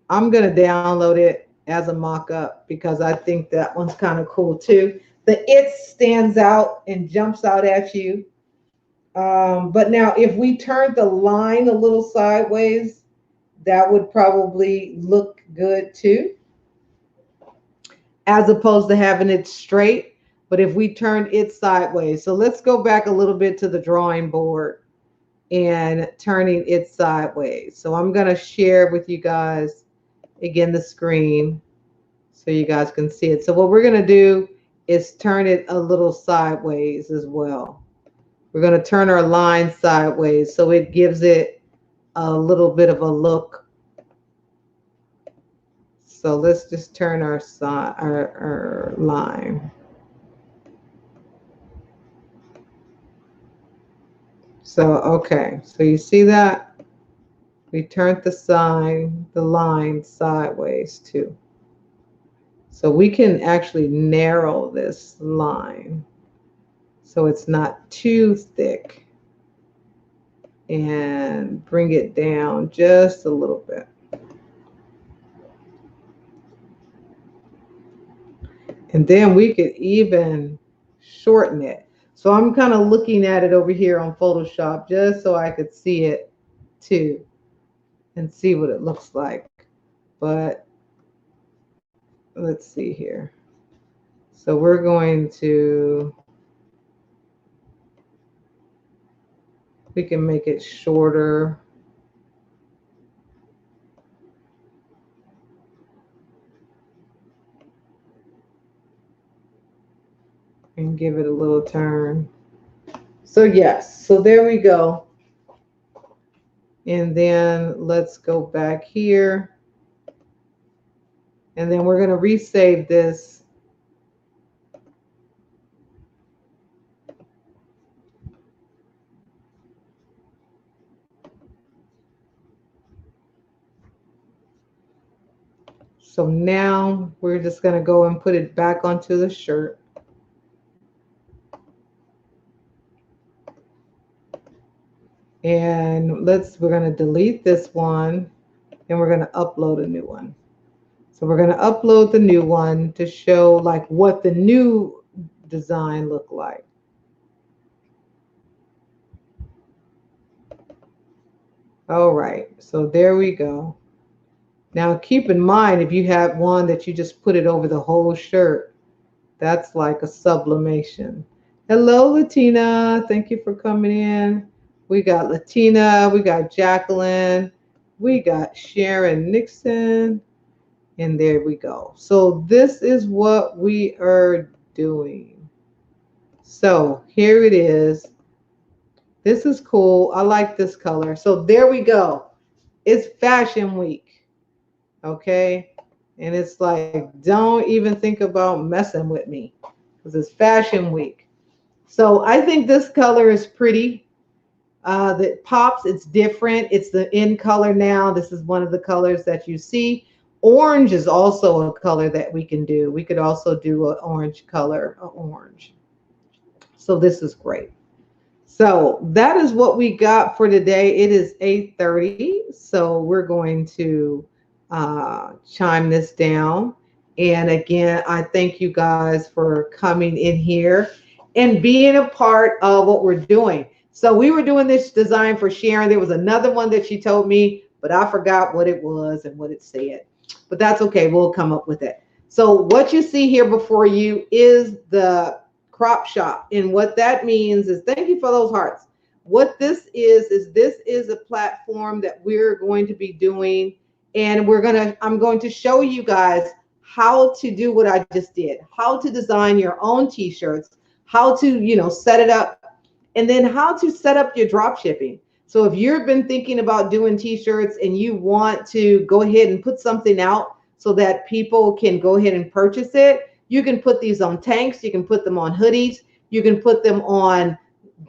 I'm going to download it as a mock-up because I think that one's kind of cool too. The it stands out and jumps out at you. But now if we turn the line a little sideways, that would probably look good too, as opposed to having it straight. But if we turn it sideways, so let's go back a little bit to the drawing board and turning it sideways. So I'm going to share with you guys again the screen so you guys can see it. So what we're going to do is turn it a little sideways as well. We're going to turn our line sideways so it gives it a little bit of a look. So let's just turn our line. So, okay, so you see that? We turned the line sideways too. So we can actually narrow this line so it's not too thick and bring it down just a little bit. And then we could even shorten it. So I'm kind of looking at it over here on Photoshop just so I could see it too and see what it looks like. But let's see here. So we're going to, we can make it shorter. and give it a little turn. So yes, so there we go. And then let's go back here. And then we're going to resave this. So now we're just going to go and put it back onto the shirt. And we're going to delete this one and we're going to upload a new one. So we're going to upload the new one to show like what the new design looked like. All right, so there we go. Now keep in mind, if you have one that you just put it over the whole shirt, that's like a sublimation. Hello, Latina. Thank you for coming in. We got Latina, we got Jacqueline, we got Sharon Nixon, and there we go. So this is what we are doing. So here it is. This is cool. I like this color. So there we go. It's Fashion Week. Okay. And it's like, don't even think about messing with me because it's Fashion Week. So I think this color is pretty. That pops. It's different. It's the in color now. This is one of the colors that you see. Orange is also a color that we can do. We could also do an orange color, orange. So this is great. So that is what we got for today. It is 8:30, so we're going to chime this down. And again, I thank you guys for coming in here and being a part of what we're doing. So we were doing this design for Sharon. There was another one that she told me, but I forgot what it was and what it said. But that's okay. We'll come up with it. So what you see here before you is the crop shop. And what that means is, thank you for those hearts. What this is a platform that we're going to be doing. And I'm going to show you guys how to do what I just did, how to design your own t-shirts, how to, set it up, and then how to set up your drop shipping. So if you've been thinking about doing t-shirts and you want to go ahead and put something out so that people can go ahead and purchase it, you can put these on tanks, you can put them on hoodies, you can put them on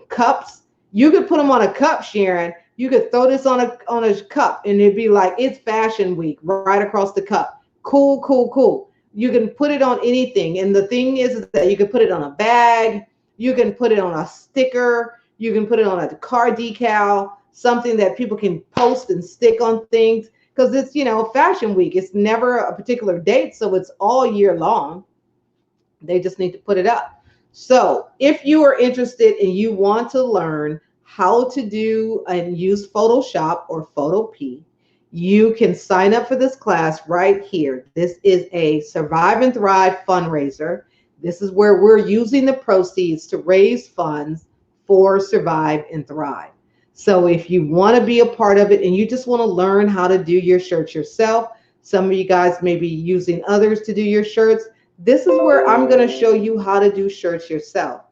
cups. You could put them on a cup, Sharon. You could throw this on a cup and it'd be like, it's Fashion Week right across the cup. Cool, cool, cool. You can put it on anything. And the thing is that you can put it on a bag, you can put it on a sticker, you can put it on a car decal, something that people can post and stick on things. Because it's, Fashion Week. It's never a particular date, so it's all year long. They just need to put it up. So if you are interested and you want to learn how to do and use Photoshop or Photopea, you can sign up for this class right here. This is a Survive and Thrive fundraiser. This is where we're using the proceeds to raise funds for Survive and Thrive. So if you want to be a part of it and you just want to learn how to do your shirts yourself, some of you guys may be using others to do your shirts. This is where I'm going to show you how to do shirts yourself.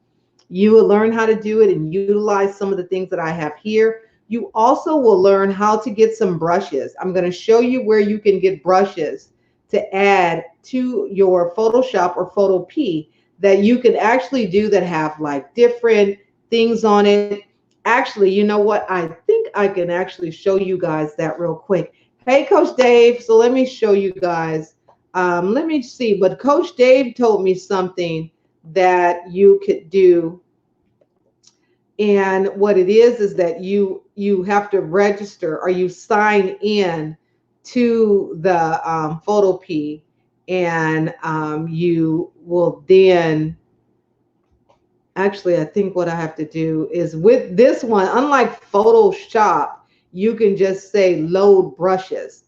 You will learn how to do it and utilize some of the things that I have here. You also will learn how to get some brushes. I'm going to show you where you can get brushes to add to your Photoshop or Photopea that you can actually do that have like different things on it. Actually, you know what? I think I can actually show you guys that real quick. Hey, Coach Dave. So let me show you guys. Let me see. But Coach Dave told me something that you could do. And what it is that you have to register or you sign in to the Photopea, and you will then actually, I think what I have to do is with this one, unlike Photoshop, you can just say load brushes.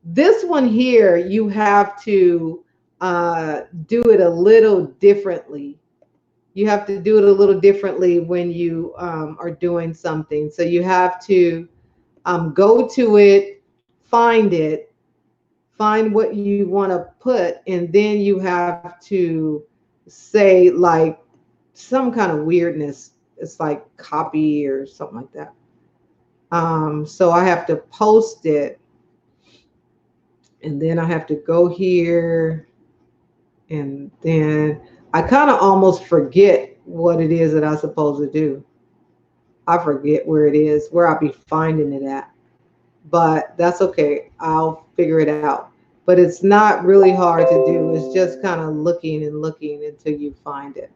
This one here, you have to do it a little differently. You have to do it a little differently when you are doing something. So you have to go to it, find what you want to put, and then you have to say like some kind of weirdness. It's like copy or something like that. So I have to post it, and then I have to go here, and then I kind of almost forget what it is that I'm supposed to do. I forget where it is, where I'll be finding it at. But that's okay. I'll figure it out. But it's not really hard to do. It's just kind of looking and looking until you find it.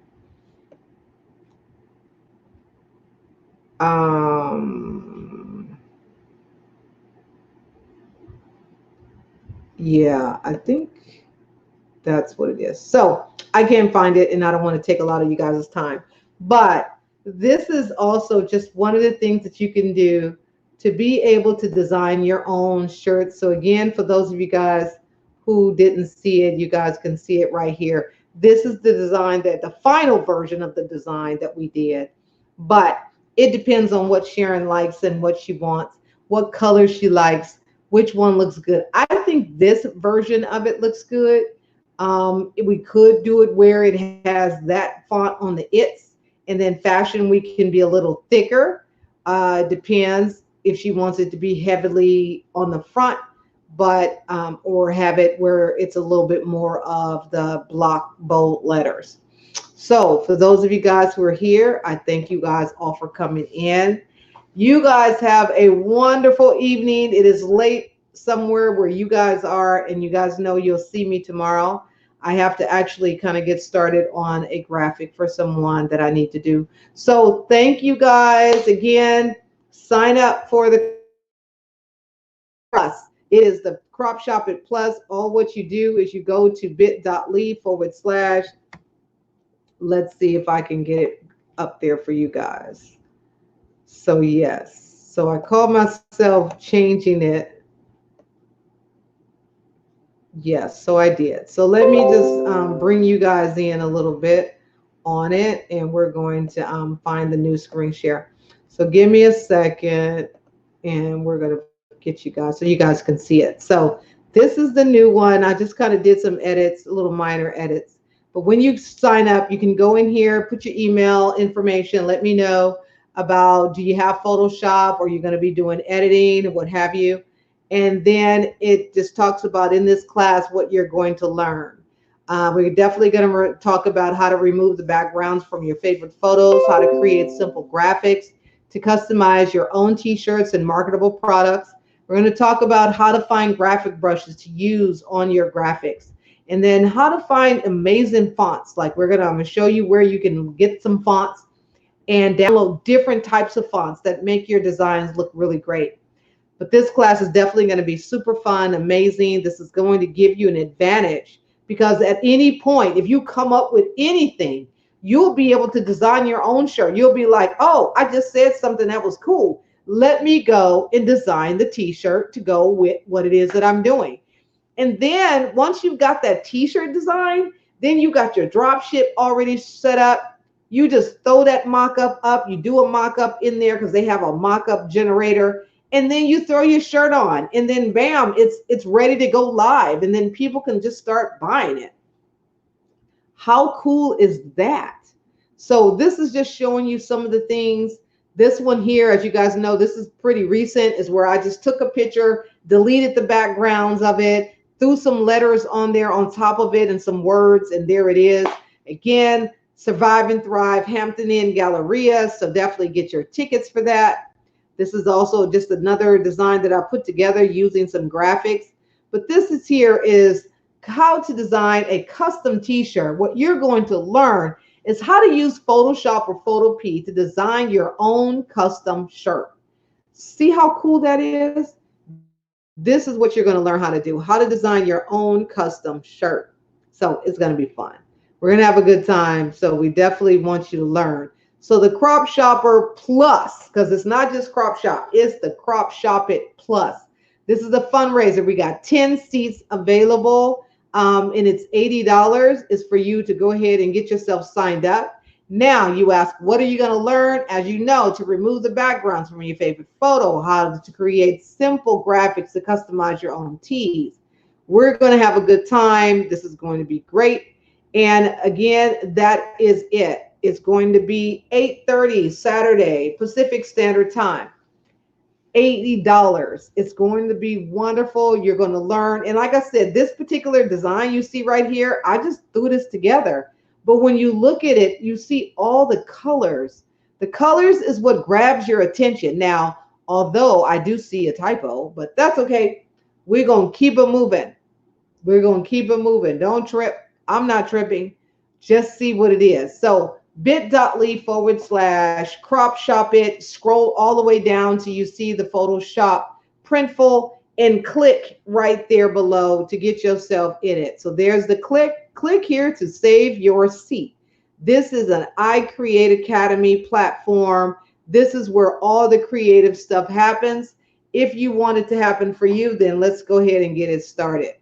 Um, yeah, I think that's what it is. So I can't find it, and I don't want to take a lot of you guys' time. But this is also just one of the things that you can do to be able to design your own shirts. So again, for those of you guys who didn't see it, you guys can see it right here. This is the design, that the final version of the design that we did. But it depends on what Sharon likes and what she wants, what color she likes, which one looks good. I think this version of it looks good. We could do it where it has that font on the its, and then Fashion Week can be a little thicker. Depends if she wants it to be heavily on the front, but or have it where it's a little bit more of the block bold letters. So for those of you guys who are here, I thank you guys all for coming in. You guys have a wonderful evening. It is late somewhere where you guys are, and you guys know you'll see me tomorrow. I have to actually kind of get started on a graphic for someone that I need to do. So thank you guys again. Sign up for the Plus. It is the Crop Shop It Plus. All what you do is you go to bit.ly/. Let's see if I can get it up there for you guys. So yes. So I call myself changing it. Yes, so I did. So let me just bring you guys in a little bit on it, and we're going to find the new screen share. So give me a second, and we're going to get you guys so you guys can see it. So this is the new one. I just kind of did some edits, little minor edits. But when you sign up, you can go in here, put your email information, let me know about, do you have Photoshop, or you're going to be doing editing or what have you. And then it just talks about in this class what you're going to learn. We're definitely going to talk about how to remove the backgrounds from your favorite photos, how to create simple graphics, to customize your own t-shirts and marketable products. We're going to talk about how to find graphic brushes to use on your graphics, and then how to find amazing fonts. Like I'm going to show you where you can get some fonts and download different types of fonts that make your designs look really great. But this class is definitely going to be super fun, amazing. This is going to give you an advantage, because at any point, if you come up with anything, you'll be able to design your own shirt. You'll be like, oh, I just said something that was cool. Let me go and design the t-shirt to go with what it is that I'm doing. And then once you've got that t-shirt design, then you got your drop ship already set up. You just throw that mock-up up. You do a mock-up in there because they have a mock-up generator. And then you throw your shirt on, and then bam, it's ready to go live. And then people can just start buying it. How cool is that? So this is just showing you some of the things. This one here, as you guys know, this is pretty recent, is where I just took a picture, deleted the backgrounds of it, threw some letters on there on top of it and some words, and there it is. Again, Survive and Thrive, Hampton Inn Galleria. So definitely get your tickets for that. This is also just another design that I put together using some graphics. But this is here is how to design a custom t-shirt. What you're going to learn is how to use Photoshop or Photopea to design your own custom shirt. See how cool that is? This is what you're going to learn how to do, how to design your own custom shirt. So it's going to be fun. We're going to have a good time. So we definitely want you to learn. So the Crop Shopper Plus, because it's not just Crop Shop, it's the Crop Shop It Plus. This is a fundraiser. We got 10 seats available, and it's $80. It's for you to go ahead and get yourself signed up. Now you ask, what are you going to learn? As you know, to remove the backgrounds from your favorite photo, how to create simple graphics to customize your own tees. We're going to have a good time. This is going to be great. And again, that is it. It's going to be 8:30 Saturday, Pacific Standard Time. $80. It's going to be wonderful. You're going to learn. And like I said, this particular design you see right here, I just threw this together. But when you look at it, you see all the colors. The colors is what grabs your attention. Now, although I do see a typo, but that's okay. We're going to keep it moving. We're going to keep it moving. Don't trip. I'm not tripping. Just see what it is. So bit.ly/ crop shop it. Scroll all the way down till you see the Photoshop Printful and click right there below to get yourself in it. So there's the click. Click here to save your seat. This is an I Create Academy platform. This is where all the creative stuff happens. If you want it to happen for you, then let's go ahead and get it started.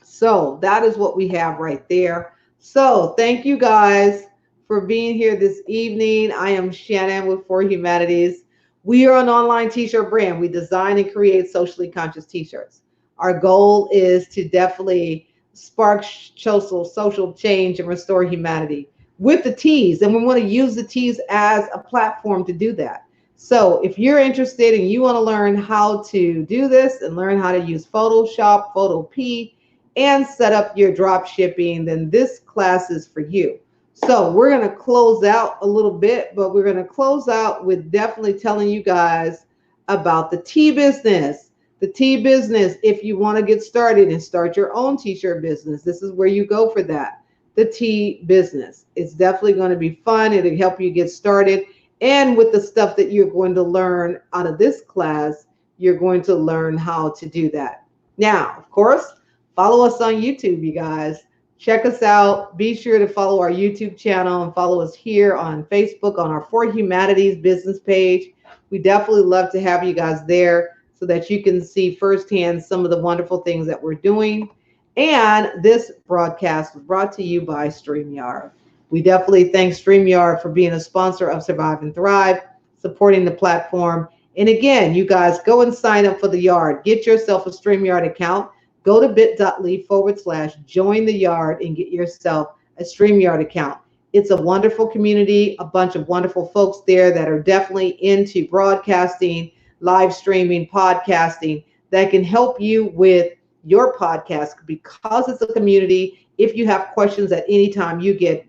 So that is what we have right there. So thank you guys for being here this evening. I am Shannon with For Humanities. We are an online t-shirt brand. We design and create socially conscious t-shirts. Our goal is to definitely spark social change and restore humanity with the tees. And we want to use the tees as a platform to do that. So if you're interested and you want to learn how to do this and learn how to use Photoshop, Photopea, and set up your drop shipping, then this class is for you. So we're going to close out a little bit, but we're going to close out with definitely telling you guys about the tee business. The tee business, if you want to get started and start your own t-shirt business, this is where you go for that. The tee business. It's definitely going to be fun. It'll help you get started. And with the stuff that you're going to learn out of this class, you're going to learn how to do that. Now, of course, follow us on YouTube, you guys. Check us out. Be sure to follow our YouTube channel and follow us here on Facebook on our For Humanities business page. We definitely love to have you guys there so that you can see firsthand some of the wonderful things that we're doing. And this broadcast was brought to you by StreamYard. We definitely thank StreamYard for being a sponsor of Survive and Thrive, supporting the platform. And again, you guys go and sign up for the yard. Get yourself a StreamYard account. Go to bit.ly/ join the yard and get yourself a StreamYard account. It's a wonderful community, a bunch of wonderful folks there that are definitely into broadcasting, live streaming, podcasting that can help you with your podcast because it's a community. If you have questions at any time, you get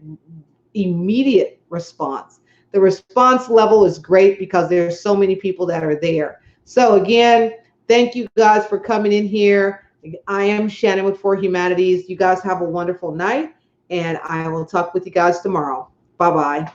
immediate response. The response level is great because there's so many people that are there. So again, thank you guys for coming in here. I am Shannon with For Humanities. You guys have a wonderful night, and I will talk with you guys tomorrow. Bye-bye.